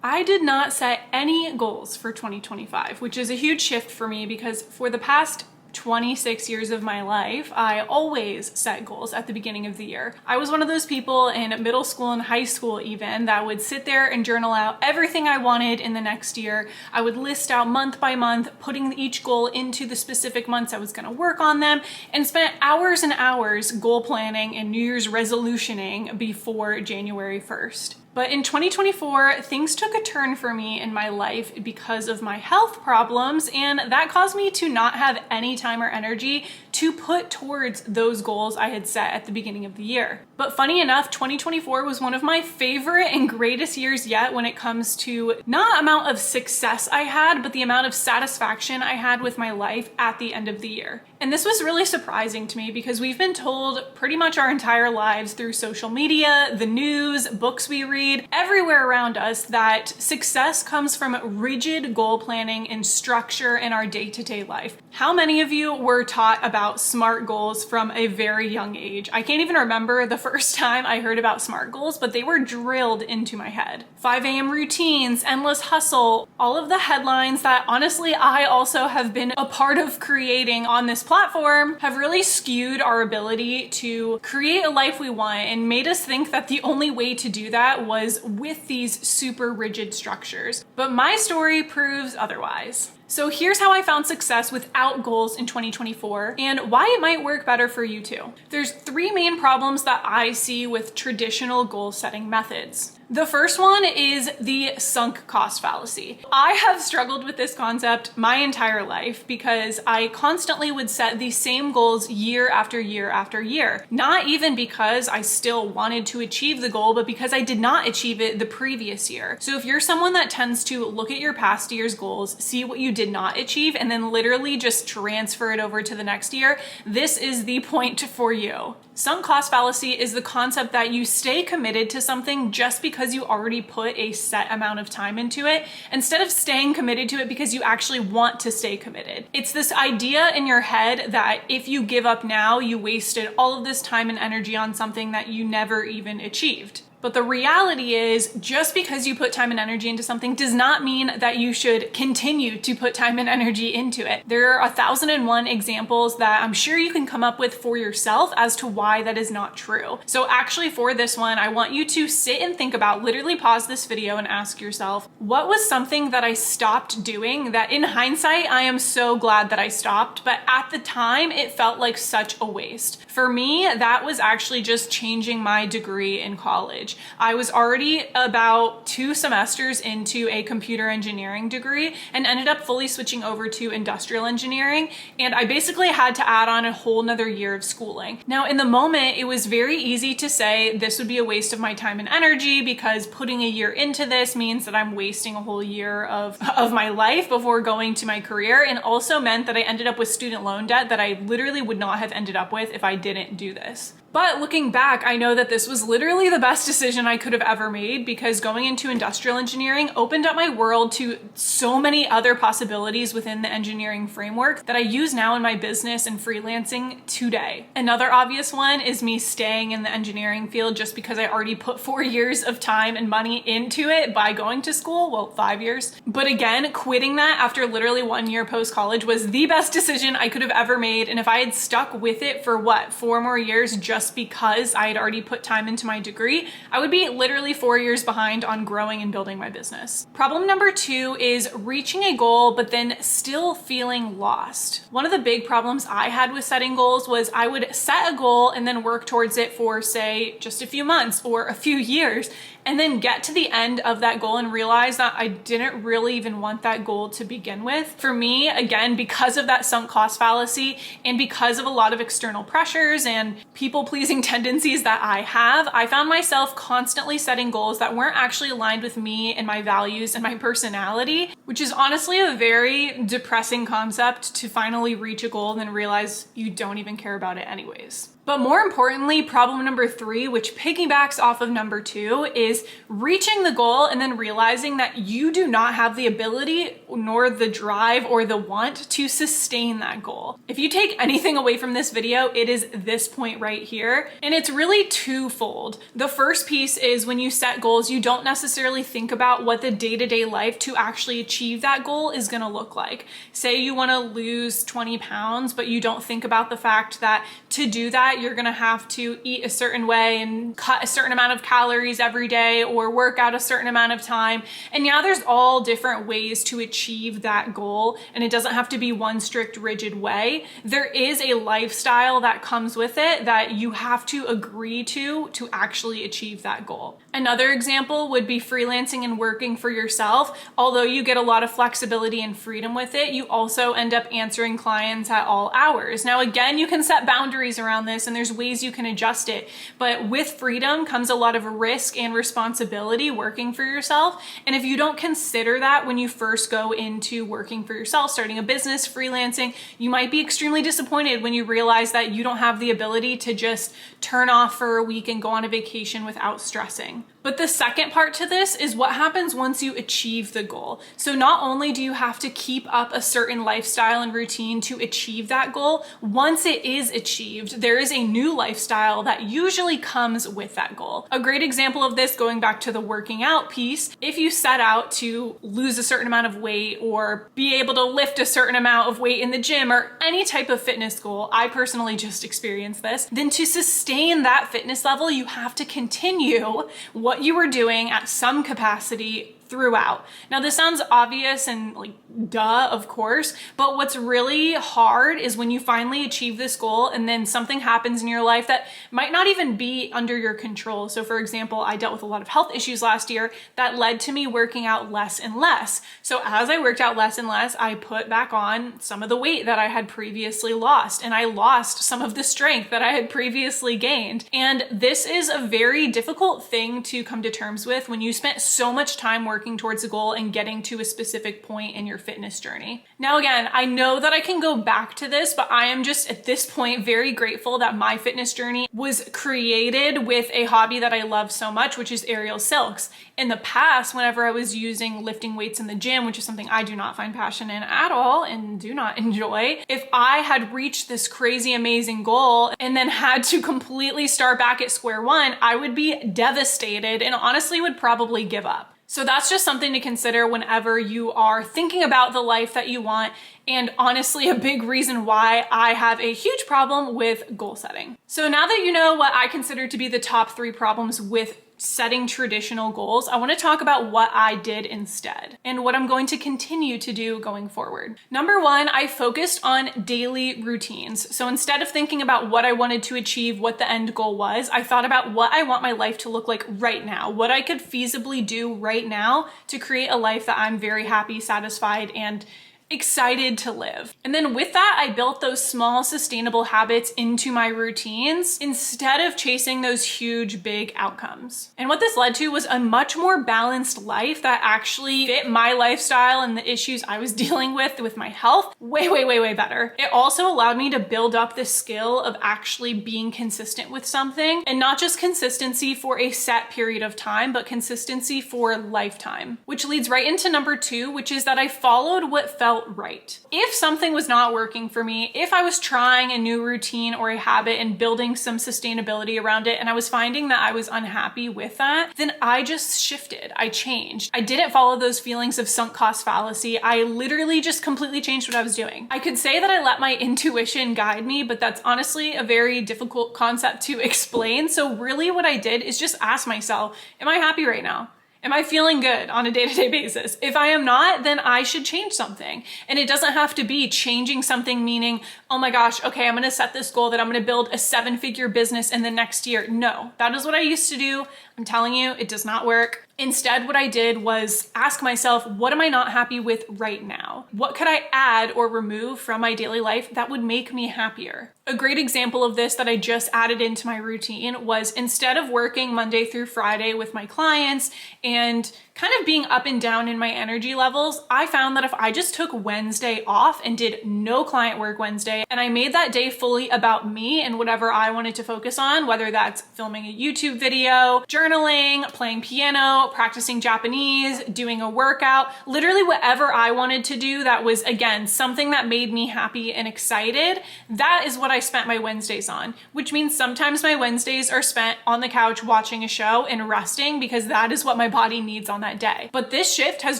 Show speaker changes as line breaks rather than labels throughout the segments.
I did not set any goals for 2025, which is a huge shift for me because for the past 26 years of my life, I always set goals at the beginning of the year. I was one of those people in middle school and high school even that would sit there and journal out everything I wanted in the next year. I would list out month by month, putting each goal into the specific months I was going to work on them, and spent hours and hours goal planning and New Year's resolutioning before January 1st. But in 2024, things took a turn for me in my life because of my health problems, and that caused me to not have any time or energy to put towards those goals I had set at the beginning of the year. But funny enough, 2024 was one of my favorite and greatest years yet when it comes to not amount of success I had, but the amount of satisfaction I had with my life at the end of the year. And this was really surprising to me because we've been told pretty much our entire lives through social media, the news, books we read, everywhere around us that success comes from rigid goal planning and structure in our day-to-day life. How many of you were taught about SMART goals from a very young age? I can't even remember the first time I heard about SMART goals, but they were drilled into my head. 5 a.m. routines, endless hustle, all of the headlines that honestly I also have been a part of creating on this platform have really skewed our ability to create a life we want and made us think that the only way to do that was with these super rigid structures. But my story proves otherwise. So here's how I found success without goals in 2024 and why it might work better for you too. There's 3 main problems that I see with traditional goal setting methods. The first one is the sunk cost fallacy. I have struggled with this concept my entire life because I constantly would set the same goals year after year after year. Not even because I still wanted to achieve the goal, but because I did not achieve it the previous year. So if you're someone that tends to look at your past year's goals, see what you did not achieve, and then literally just transfer it over to the next year, this is the point for you. Sunk cost fallacy is the concept that you stay committed to something just because you already put a set amount of time into it, instead of staying committed to it because you actually want to stay committed. It's this idea in your head that if you give up now, you wasted all of this time and energy on something that you never even achieved. But the reality is, just because you put time and energy into something does not mean that you should continue to put time and energy into it. There are 1,001 examples that I'm sure you can come up with for yourself as to why that is not true. So actually for this one, I want you to sit and think about, literally pause this video and ask yourself, what was something that I stopped doing that in hindsight, I am so glad that I stopped, but at the time it felt like such a waste. For me, that was actually just changing my degree in college. I was already about 2 semesters into a computer engineering degree and ended up fully switching over to industrial engineering. And I basically had to add on a whole nother year of schooling. Now, in the moment, it was very easy to say this would be a waste of my time and energy because putting a year into this means that I'm wasting a whole year of my life before going to my career, and also meant that I ended up with student loan debt that I literally would not have ended up with if I didn't do this. But looking back, I know that this was literally the best decision I could have ever made because going into industrial engineering opened up my world to so many other possibilities within the engineering framework that I use now in my business and freelancing today. Another obvious one is me staying in the engineering field just because I already put 4 years of time and money into it by going to school, well, 5 years. But again, quitting that after literally 1 year post-college was the best decision I could have ever made. And if I had stuck with it for 4 more years just because I had already put time into my degree, I would be literally 4 years behind on growing and building my business. Problem number 2 is reaching a goal, but then still feeling lost. One of the big problems I had with setting goals was I would set a goal and then work towards it for, say, just a few months or a few years, and then get to the end of that goal and realize that I didn't really even want that goal to begin with. For me, again, because of that sunk cost fallacy and because of a lot of external pressures and people-pleasing tendencies that I have, I found myself constantly setting goals that weren't actually aligned with me and my values and my personality, which is honestly a very depressing concept to finally reach a goal and then realize you don't even care about it anyways. But more importantly, problem number 3, which piggybacks off of number 2, is reaching the goal and then realizing that you do not have the ability nor the drive or the want to sustain that goal. If you take anything away from this video, it is this point right here. And it's really twofold. The first piece is when you set goals, you don't necessarily think about what the day-to-day life to actually achieve that goal is going to look like. Say you want to lose 20 pounds, but you don't think about the fact that to do that, you're gonna have to eat a certain way and cut a certain amount of calories every day or work out a certain amount of time. And yeah, there's all different ways to achieve that goal, and it doesn't have to be one strict, rigid way. There is a lifestyle that comes with it that you have to agree to actually achieve that goal. Another example would be freelancing and working for yourself. Although you get a lot of flexibility and freedom with it, you also end up answering clients at all hours. Now, again, you can set boundaries around this and there's ways you can adjust it, but with freedom comes a lot of risk and responsibility working for yourself. And if you don't consider that when you first go into working for yourself, starting a business, freelancing, you might be extremely disappointed when you realize that you don't have the ability to just turn off for a week and go on a vacation without stressing. But the second part to this is what happens once you achieve the goal. So not only do you have to keep up a certain lifestyle and routine to achieve that goal, once it is achieved, there is a new lifestyle that usually comes with that goal. A great example of this, going back to the working out piece, if you set out to lose a certain amount of weight or be able to lift a certain amount of weight in the gym or any type of fitness goal, I personally just experienced this, then to sustain that fitness level, you have to continue what you were doing at some capacity throughout. Now, this sounds obvious and like, duh, of course, but what's really hard is when you finally achieve this goal and then something happens in your life that might not even be under your control. So for example, I dealt with a lot of health issues last year that led to me working out less and less. So as I worked out less and less, I put back on some of the weight that I had previously lost, and I lost some of the strength that I had previously gained. And this is a very difficult thing to come to terms with when you spent so much time working towards a goal and getting to a specific point in your fitness journey. Now, again, I know that I can go back to this, but I am just at this point very grateful that my fitness journey was created with a hobby that I love so much, which is aerial silks. In the past, whenever I was using lifting weights in the gym, which is something I do not find passion in at all and do not enjoy, if I had reached this crazy amazing goal and then had to completely start back at square one, I would be devastated and honestly would probably give up. So that's just something to consider whenever you are thinking about the life that you want, and honestly a big reason why I have a huge problem with goal setting. So now that you know what I consider to be the top 3 problems with setting traditional goals, I want to talk about what I did instead and what I'm going to continue to do going forward. Number 1, I focused on daily routines. So instead of thinking about what I wanted to achieve, what the end goal was, I thought about what I want my life to look like right now, what I could feasibly do right now to create a life that I'm very happy, satisfied, and excited to live. And then with that, I built those small sustainable habits into my routines instead of chasing those huge, big outcomes. And what this led to was a much more balanced life that actually fit my lifestyle and the issues I was dealing with my health way, way, way, way better. It also allowed me to build up the skill of actually being consistent with something, and not just consistency for a set period of time, but consistency for a lifetime, which leads right into number 2, which is that I followed what felt right. If something was not working for me, if I was trying a new routine or a habit and building some sustainability around it, and I was finding that I was unhappy with that, then I just shifted. I changed. I didn't follow those feelings of sunk cost fallacy. I literally just completely changed what I was doing. I could say that I let my intuition guide me, but that's honestly a very difficult concept to explain. So really what I did is just ask myself, am I happy right now? Am I feeling good on a day-to-day basis? If I am not, then I should change something. And it doesn't have to be changing something meaning, oh my gosh, okay, I'm gonna set this goal that I'm gonna build a 7-figure business in the next year. No, that is what I used to do. I'm telling you, it does not work. Instead, what I did was ask myself, what am I not happy with right now? What could I add or remove from my daily life that would make me happier? A great example of this that I just added into my routine was, instead of working Monday through Friday with my clients and kind of being up and down in my energy levels, I found that if I just took Wednesday off and did no client work Wednesday, and I made that day fully about me and whatever I wanted to focus on, whether that's filming a YouTube video, journaling, playing piano, practicing Japanese, doing a workout, literally whatever I wanted to do that was, again, something that made me happy and excited, that is what I spent my Wednesdays on, which means sometimes my Wednesdays are spent on the couch watching a show and resting because that is what my body needs on that day. But this shift has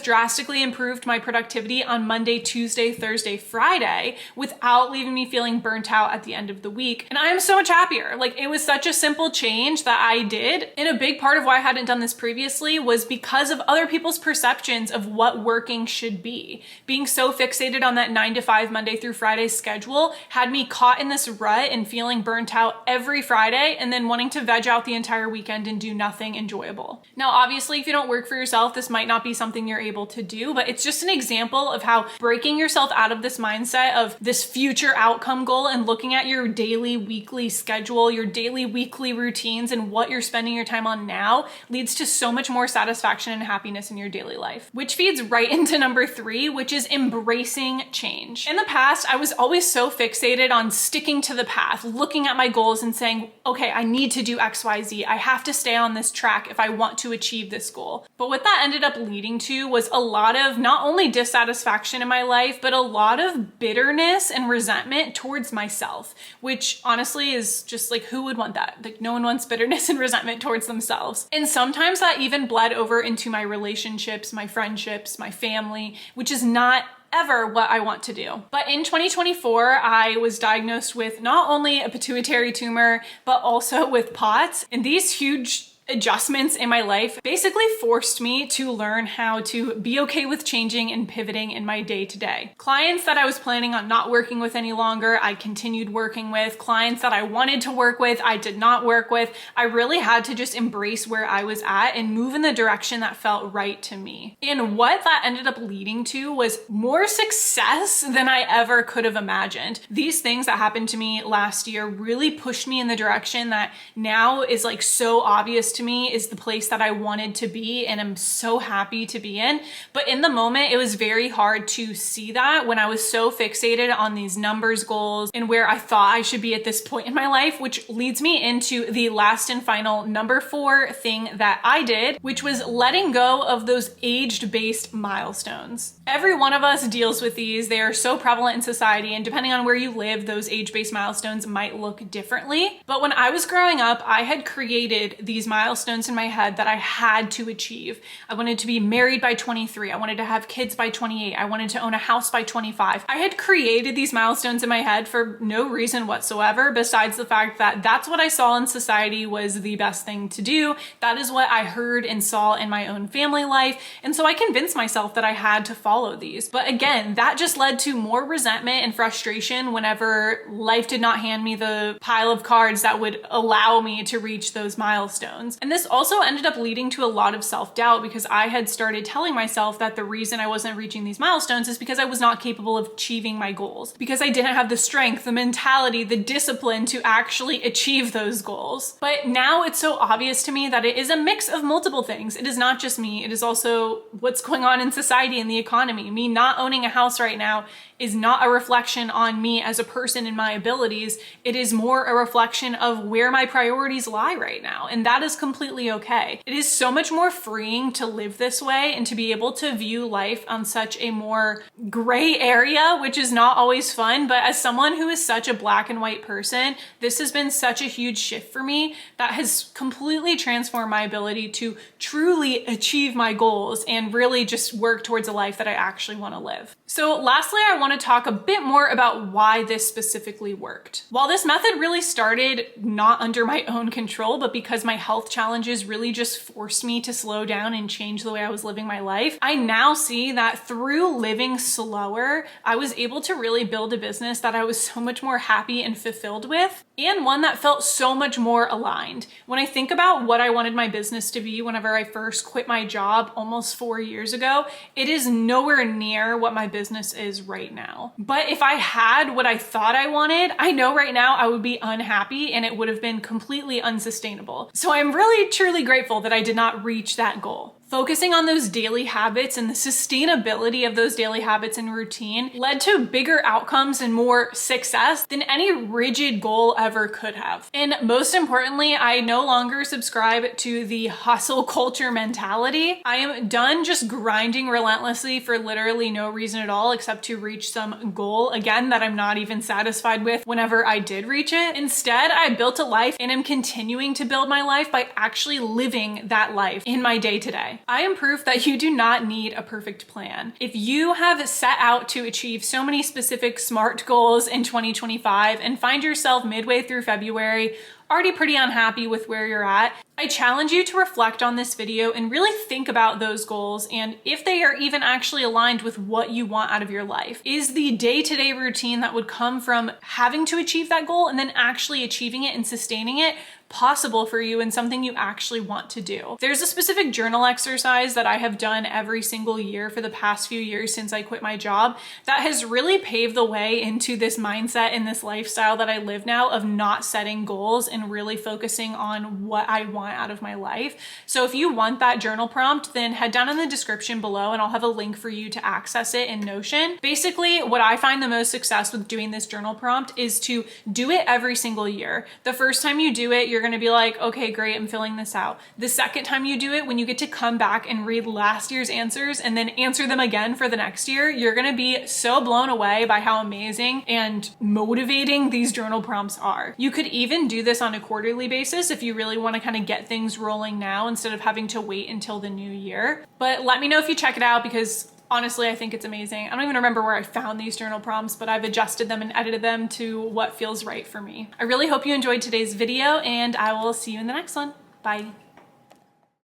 drastically improved my productivity on Monday, Tuesday, Thursday, Friday without leaving me feeling burnt out at the end of the week. And I am so much happier. Like, it was such a simple change that I did. And a big part of why I hadn't done this previously was because of other people's perceptions of what working should be. Being so fixated on that 9 to 5 Monday through Friday schedule had me caught in this rut and feeling burnt out every Friday and then wanting to veg out the entire weekend and do nothing enjoyable. Now, obviously, if you don't work for yourself, this might not be something you're able to do, but it's just an example of how breaking yourself out of this mindset of this future outcome goal and looking at your daily, weekly schedule, your daily, weekly routines, and what you're spending your time on now leads to so much more satisfaction and happiness in your daily life, which feeds right into number 3, which is embracing change. In the past, I was always so fixated on sticking to the path, looking at my goals and saying, okay, I need to do X, Y, Z. I have to stay on this track if I want to achieve this goal. But what that ended up leading to was a lot of not only dissatisfaction in my life, but a lot of bitterness and resentment towards myself, which honestly is just like, who would want that? Like, no one wants bitterness and resentment towards themselves. And sometimes that even bled over into my relationships, my friendships, my family, which is not ever what I want to do. But in 2024, I was diagnosed with not only a pituitary tumor, but also with POTS. And these huge adjustments in my life basically forced me to learn how to be okay with changing and pivoting in my day-to-day. Clients that I was planning on not working with any longer, I continued working with. Clients that I wanted to work with, I did not work with. I really had to just embrace where I was at and move in the direction that felt right to me. And what that ended up leading to was more success than I ever could have imagined. These things that happened to me last year really pushed me in the direction that now is like so obvious to me is the place that I wanted to be and I'm so happy to be in. But in the moment, it was very hard to see that when I was so fixated on these numbers goals and where I thought I should be at this point in my life, which leads me into the last and final number 4 thing that I did, which was letting go of those age-based milestones. Every one of us deals with these. They are so prevalent in society, and depending on where you live, those age-based milestones might look differently. But when I was growing up, I had created these milestones in my head that I had to achieve. I wanted to be married by 23. I wanted to have kids by 28. I wanted to own a house by 25. I had created these milestones in my head for no reason whatsoever, besides the fact that that's what I saw in society was the best thing to do. That is what I heard and saw in my own family life. And so I convinced myself that I had to follow these. But again, that just led to more resentment and frustration whenever life did not hand me the pile of cards that would allow me to reach those milestones. And this also ended up leading to a lot of self-doubt because I had started telling myself that the reason I wasn't reaching these milestones is because I was not capable of achieving my goals, because I didn't have the strength, the mentality, the discipline to actually achieve those goals. But now it's so obvious to me that it is a mix of multiple things. It is not just me. It is also what's going on in society and the economy. Me not owning a house right now is not a reflection on me as a person and my abilities. It is more a reflection of where my priorities lie right now. And that is completely okay. It is so much more freeing to live this way and to be able to view life on such a more gray area, which is not always fun. But as someone who is such a black and white person, this has been such a huge shift for me that has completely transformed my ability to truly achieve my goals and really just work towards a life that I actually want to live. So lastly, I want to talk a bit more about why this specifically worked. While this method really started not under my own control, but because my health challenges really just forced me to slow down and change the way I was living my life, I now see that through living slower, I was able to really build a business that I was so much more happy and fulfilled with, and one that felt so much more aligned. When I think about what I wanted my business to be whenever I first quit my job almost 4 years ago, it is nowhere near what my business is right now. But if I had what I thought I wanted, I know right now I would be unhappy and it would have been completely unsustainable. So I'm really truly grateful that I did not reach that goal. Focusing on those daily habits and the sustainability of those daily habits and routine led to bigger outcomes and more success than any rigid goal ever could have. And most importantly, I no longer subscribe to the hustle culture mentality. I am done just grinding relentlessly for literally no reason at all except to reach some goal, again, that I'm not even satisfied with whenever I did reach it. Instead, I built a life and am continuing to build my life by actually living that life in my day-to-day. I am proof that you do not need a perfect plan. If you have set out to achieve so many specific SMART goals in 2025 and find yourself midway through February already pretty unhappy with where you're at, I challenge you to reflect on this video and really think about those goals and if they are even actually aligned with what you want out of your life. Is the day-to-day routine that would come from having to achieve that goal and then actually achieving it and sustaining it possible for you and something you actually want to do? There's a specific journal exercise that I have done every single year for the past few years since I quit my job that has really paved the way into this mindset and this lifestyle that I live now of not setting goals and really focusing on what I want out of my life. So if you want that journal prompt, then head down in the description below and I'll have a link for you to access it in Notion. Basically, what I find the most success with doing this journal prompt is to do it every single year. The first time you do it, you're going to be like, okay, great, I'm filling this out. The second time you do it, when you get to come back and read last year's answers and then answer them again for the next year, you're going to be so blown away by how amazing and motivating these journal prompts are. You could even do this on a quarterly basis if you really want to kind of get things rolling now instead of having to wait until the new year. But let me know if you check it out because honestly, I think it's amazing. I don't even remember where I found these journal prompts, but I've adjusted them and edited them to what feels right for me. I really hope you enjoyed today's video and I will see you in the next one. Bye.